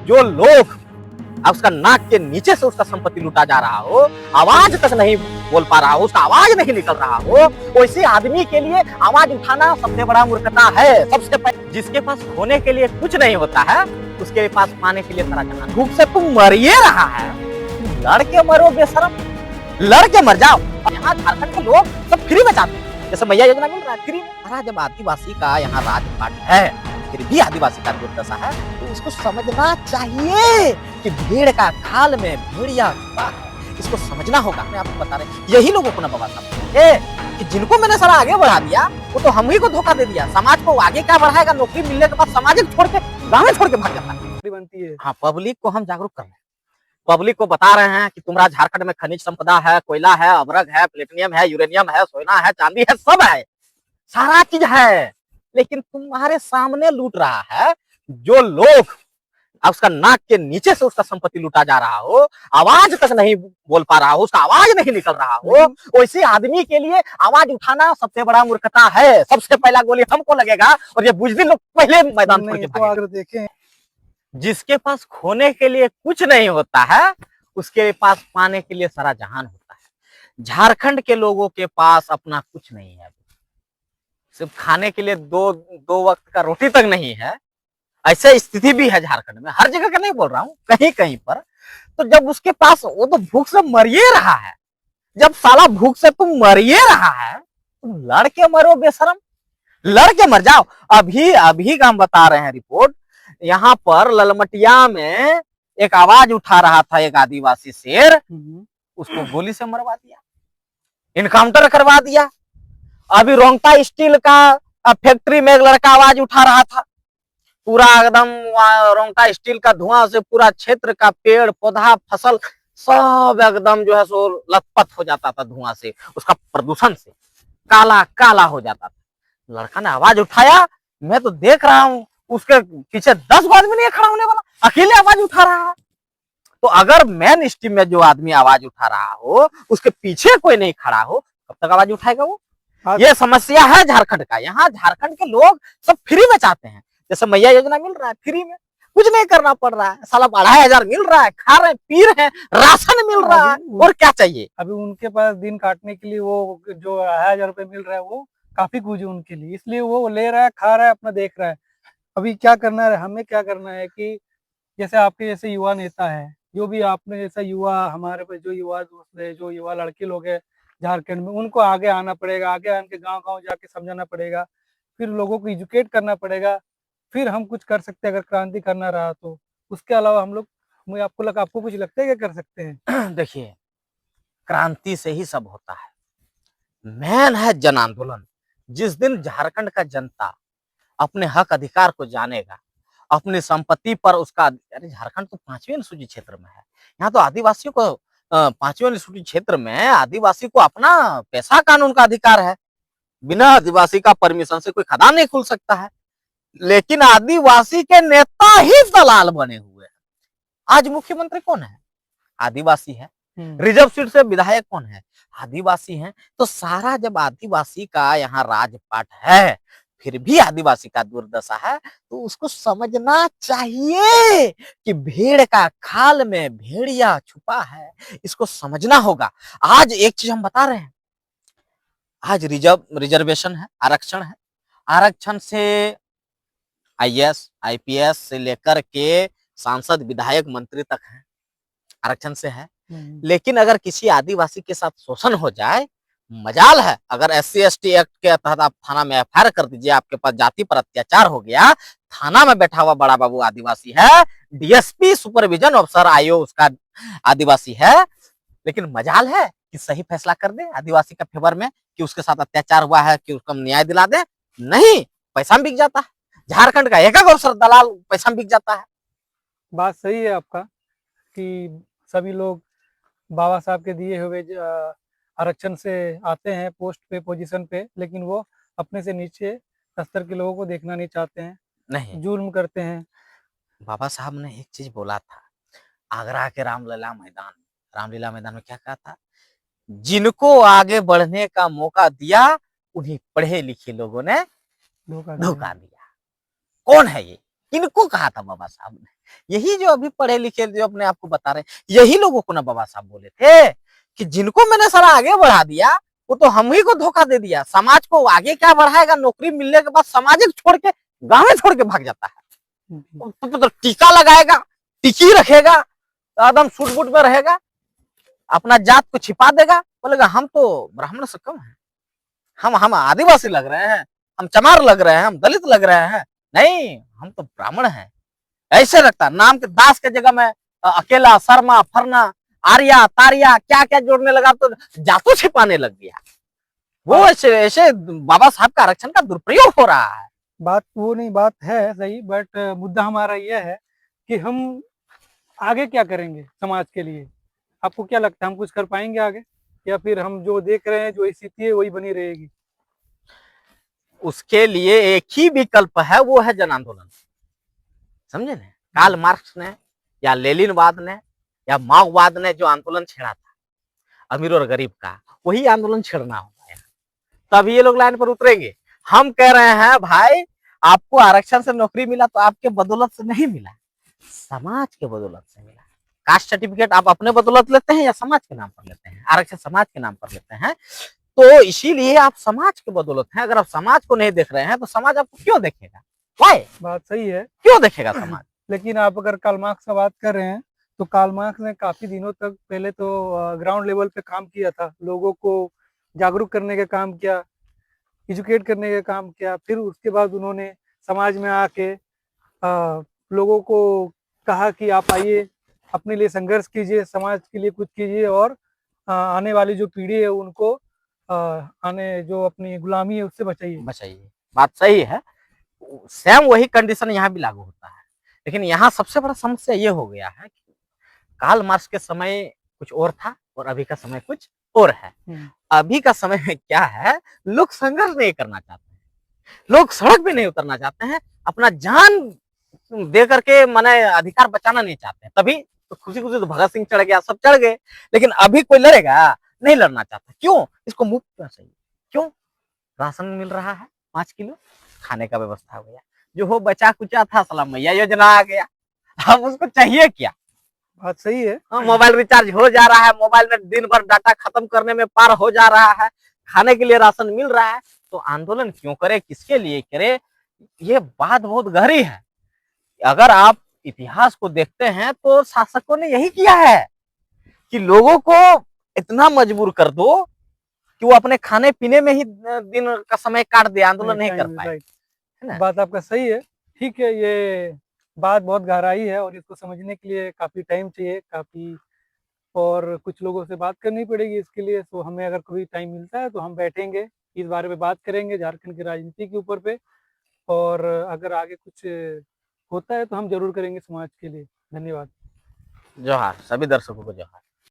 जो लोग उसका नाक के नीचे से उसका संपत्ति लूटा जा रहा हो, आवाज तक नहीं बोल पा रहा हो, उसका आवाज नहीं निकल रहा हो, वैसे आदमी के लिए आवाज उठाना सबसे बड़ा मूर्खता है। सबसे पहले जिसके पास खोने के लिए कुछ नहीं होता है, उसके पास पाने के लिए सारा जहान। भूख से तुम मरिए रहा है, लड़के मरो बेशरम, लड़के मर जाओ। यहाँ झारखंड के लोग सब फ्री में जाते हैं, जैसे मैया योजना मिल रहा है फ्री में। जब आदिवासी का यहाँ राजपाट है, फिर भी आदिवासी का दुर्दशा है, तो इसको समझना चाहिए कि भेड़ का खाल में भेड़िया छुपा है। इसको समझना होगा। मैं आपको बता रहे यही लोगों को ना बाबा साहब कि जिनको मैंने सारा आगे बढ़ा दिया, वो तो हम ही को धोखा दे दिया। समाज को आगे क्या बढ़ाएगा? नौकरी मिलने के बाद समाज छोड़ के गाँव में छोड़ के भाग जाता है। बनती है। हाँ, पब्लिक को हम जागरूक कर रहे हैं, पब्लिक को बता रहे हैं कि तुम्हारा झारखंड में खनिज संपदा है, कोयला है, अमरक है, प्लेटिनियम है, यूरेनियम है, सोना है, चांदी है, सब है, सारा चीज है, लेकिन तुम्हारे सामने लूट रहा है। जो लोग उसका नाक के नीचे से उसका संपत्ति लूटा जा रहा हो, आवाज तक नहीं बोल पा रहा हो, उसका आवाज नहीं निकल रहा हो, वैसे आदमी के लिए आवाज उठाना सबसे बड़ा मूर्खता है। सबसे पहला गोली हमको लगेगा और ये बुजदिल लोग पहले मैदान छोड़ के भागेंगे। देखें, जिसके पास खोने के लिए कुछ नहीं होता है, उसके पास पाने के लिए सारा जहान होता है। झारखंड के लोगों के पास अपना कुछ नहीं है, सिर्फ खाने के लिए दो वक्त का रोटी तक नहीं है। ऐसा स्थिति भी है झारखंड में, हर जगह का नहीं बोल रहा हूँ, कहीं कहीं पर। तो जब उसके पास, वो तो भूख से मरिए रहा है, जब साला भूख से तुम मरिए रहा है, तुम लड़के मरो बेशरम, लड़के मर जाओ। अभी का हम बता रहे हैं रिपोर्ट, यहाँ पर ललमटिया में एक आवाज उठा रहा था एक आदिवासी शेर, उसको गोली से मरवा दिया, इनकाउंटर करवा दिया। अभी रोंगटा स्टील का फैक्ट्री में एक लड़का आवाज उठा रहा था, पूरा एकदम रोंगटा स्टील का धुआं से पूरा क्षेत्र का पेड़ पौधा फसल सब एकदम जो है सो लथपथ हो जाता था धुआं से, उसका प्रदूषण से काला काला हो जाता था। लड़का ने आवाज उठाया, मैं तो देख रहा हूँ उसके पीछे 10 आदमी नहीं खड़ा होने वाला, अकेले आवाज उठा रहा है। तो अगर मेन स्ट्रीम में जो आदमी आवाज उठा रहा हो, उसके पीछे कोई नहीं खड़ा हो, कब तक आवाज उठाएगा वो? ये समस्या है झारखंड का। यहाँ झारखंड के लोग सब फ्री में चाहते हैं, जैसे मैया योजना मिल रहा है फ्री में, कुछ नहीं करना पड़ रहा है, साला 2500 मिल रहा है, खा रहे हैं, पी रहे हैं, राशन मिल रहा है, और क्या चाहिए? अभी उनके पास दिन काटने के लिए वो जो 1000 रुपए मिल रहा है वो काफी कुछ है उनके लिए, इसलिए वो ले रहा है, खा रहा है, अपना देख रहा है। अभी क्या करना है, हमें क्या करना है कि जैसे आपके जैसे युवा नेता है, जो भी आपने जैसा युवा, हमारे पे जो युवा दोस्त है, जो युवा लड़के लोग है झारखंड में, उनको आगे आना पड़ेगा, आगे आके गांव-गांव जाके समझाना पड़ेगा, फिर लोगों को एजुकेट करना पड़ेगा, फिर हम कुछ कर सकते हैं अगर क्रांति करना रहा तो। उसके अलावा हम लोग, आपको कुछ लगता है क्या कर सकते हैं? देखिए, क्रांति से ही सब होता है, मैन है जन आंदोलन। जिस दिन झारखंड का जनता अपने हक अधिकार को जानेगा, अपनी संपत्ति पर उसका, अरे झारखंड तो 5वीं अनुसूचित क्षेत्र में है, यहाँ तो आदिवासियों को 5वीं अनुसूचित क्षेत्र में आदिवासी को अपना पैसा कानून का अधिकार है, बिना आदिवासी का परमिशन से कोई खदान नहीं खुल सकता है। लेकिन आदिवासी के नेता ही दलाल बने हुए हैं। आज मुख्यमंत्री कौन है? आदिवासी है। रिजर्व सीट से विधायक कौन है? आदिवासी हैं। तो सारा जब आदिवासी का यहाँ राजपाट है, फिर भी आदिवासी का दुर्दशा है, तो उसको समझना चाहिए कि भेड़ का खाल में भेड़िया छुपा है। इसको समझना होगा। आज एक चीज हम बता रहे हैं, आज रिजर्वेशन है, आरक्षण है, आरक्षण से आईएएस आईपीएस से लेकर के सांसद विधायक मंत्री तक है, आरक्षण से है। लेकिन अगर किसी आदिवासी के साथ शोषण हो जाए, मजाल है अगर SC ST एक्ट के तहत आप थाना में FIR कर दीजिए, आपके पास जाति पर अत्याचार हो गया, थाना में बैठा हुआ बड़ा बाबू आदिवासी है, DSP सुपरविजन ऑफिसर आईओ उसका आदिवासी है, लेकिन मजाल है कि सही फैसला कर दे आदिवासी का फेवर में कि उसके साथ अत्याचार हुआ है, कि उसको न्याय दिला दे? नहीं, पैसा में बिक जाता है। झारखंड का एक अवसर दलाल पैसा में बिक जाता है। बात सही है आपका कि सभी लोग बाबा साहब के दिए हुए आरक्षण से आते हैं पोस्ट पे, पोजीशन पे, लेकिन वो अपने से नीचे स्तर के लोगों को देखना नहीं चाहते हैं, नहीं, जुल्म करते हैं। बाबा साहब ने एक चीज बोला था, आगरा के रामलीला मैदान में क्या कहा था? जिनको आगे बढ़ने का मौका दिया, उन्हीं पढ़े लिखे लोगों ने धोखा दिया। कौन है ये? किनको कहा था बाबा साहब ने? यही जो अभी पढ़े लिखे जो अपने आप को बता रहे हैं, यही लोगों को ना बाबा साहब बोले थे कि जिनको मैंने सारा आगे बढ़ा दिया वो तो हम ही को धोखा दे दिया। समाज को आगे क्या बढ़ाएगा? नौकरी मिलने के बाद सामाजिक छोड़ के गाँव छोड़ के भाग जाता है। तो टीका लगाएगा, टिकी रखेगा, एकदम सूट बूट में रहेगा, अपना जात को छिपा देगा, बोलेगा हम तो ब्राह्मण से कम है, हम आदिवासी लग रहे हैं, हम चमार लग रहे हैं, हम दलित लग रहे हैं, नहीं हम तो ब्राह्मण हैं। ऐसे लगता नाम के दास के जगह में अकेला, शर्मा, फरना, आर्या, तारिया क्या क्या जोड़ने लगा, तो जातों छिपाने लग गया। वो ऐसे ऐसे बाबा साहब का आरक्षण का दुरुपयोग हो रहा है। बात वो नहीं, बात है सही, बट मुद्दा हमारा यह है कि हम आगे क्या करेंगे समाज के लिए। आपको क्या लगता है हम कुछ कर पाएंगे आगे, या फिर हम जो देख रहे हैं जो स्थिति है वही बनी रहेगी? उसके लिए एक ही विकल्प है, वो है जन आंदोलन। समझे ना? कार्ल मार्क्स ने या लेनिनवाद ने या माओवाद ने जो आंदोलन छेड़ा था अमीर और गरीब का, वही आंदोलन छेड़ना होगा। तब ये लोग लाइन पर उतरेंगे। हम कह रहे हैं भाई आपको आरक्षण से नौकरी मिला तो आपके बदौलत से नहीं मिला, समाज के बदौलत से मिला। कास्ट सर्टिफिकेट आप अपने बदौलत लेते हैं या समाज के नाम पर लेते हैं? आरक्षण समाज के नाम पर लेते हैं, तो इसीलिए आप समाज के बदौलत हैं। अगर आप समाज को नहीं देख रहे हैं तो समाज आपको क्यों देखेगा? वाई? बात सही है, क्यों देखेगा समाज? लेकिन आप अगर कार्ल मार्क्स का बात कर रहे हैं तो कार्ल मार्क्स ने काफी दिनों तक पहले तो ग्राउंड लेवल पे काम किया था, लोगों को जागरूक करने का काम किया, एजुकेट करने का काम किया। फिर उसके बाद उन्होंने समाज में आके लोगों को कहा कि आप आइए, अपने लिए संघर्ष कीजिए, समाज के लिए कुछ कीजिए, और आने वाली जो पीढ़ी है उनको आने जो अपनी गुलामी है उससे बचाइए। बचाइए। बात सही है, सेम वही कंडीशन यहाँ भी लागू होता है। लेकिन यहाँ सबसे बड़ा समस्या ये हो गया है कि कार्ल मार्क्स के समय कुछ और था और अभी का समय कुछ और है। अभी का समय में क्या है, लोग संघर्ष नहीं करना चाहते हैं, लोग सड़क पे नहीं उतरना चाहते हैं, अपना जान दे करके माने अधिकार बचाना नहीं चाहते हैं। तभी तो खुशी खुशी तो भगत सिंह चढ़ गया, सब चढ़ गए, लेकिन अभी कोई लड़ेगा? नहीं लड़ना चाहता। क्यों? इसको मुफ्त में चाहिए। क्यों? राशन मिल रहा है 5 किलो, खाने का व्यवस्था हो गया, जो हो बचा कुचा था सलाम मैया योजना आ गया, अब उसको चाहिए क्या? बात सही है। मोबाइल रिचार्ज हो जा रहा है, मोबाइल में दिन भर डाटा खत्म करने में पार हो जा रहा है, खाने के लिए राशन मिल रहा है, तो आंदोलन क्यों करे, किसके लिए करे? ये बात बहुत गहरी है। अगर आप इतिहास को देखते हैं तो शासकों ने यही किया है कि लोगों को इतना मजबूर कर दो कि वो अपने खाने पीने में ही दिन का समय काट दे, आंदोलन नहीं कर पाए। है ना? बात आपका सही है, ठीक है। ये बात बहुत गहराई है और इसको समझने के लिए काफी टाइम चाहिए, काफी, और कुछ लोगों से बात करनी पड़ेगी इसके लिए। तो हमें अगर कभी टाइम मिलता है तो हम बैठेंगे, इस बारे में बात करेंगे झारखंड की राजनीति के ऊपर पे, और अगर आगे कुछ होता है तो हम जरूर करेंगे समाज के लिए। धन्यवाद। जोहार, सभी दर्शकों को जोहार।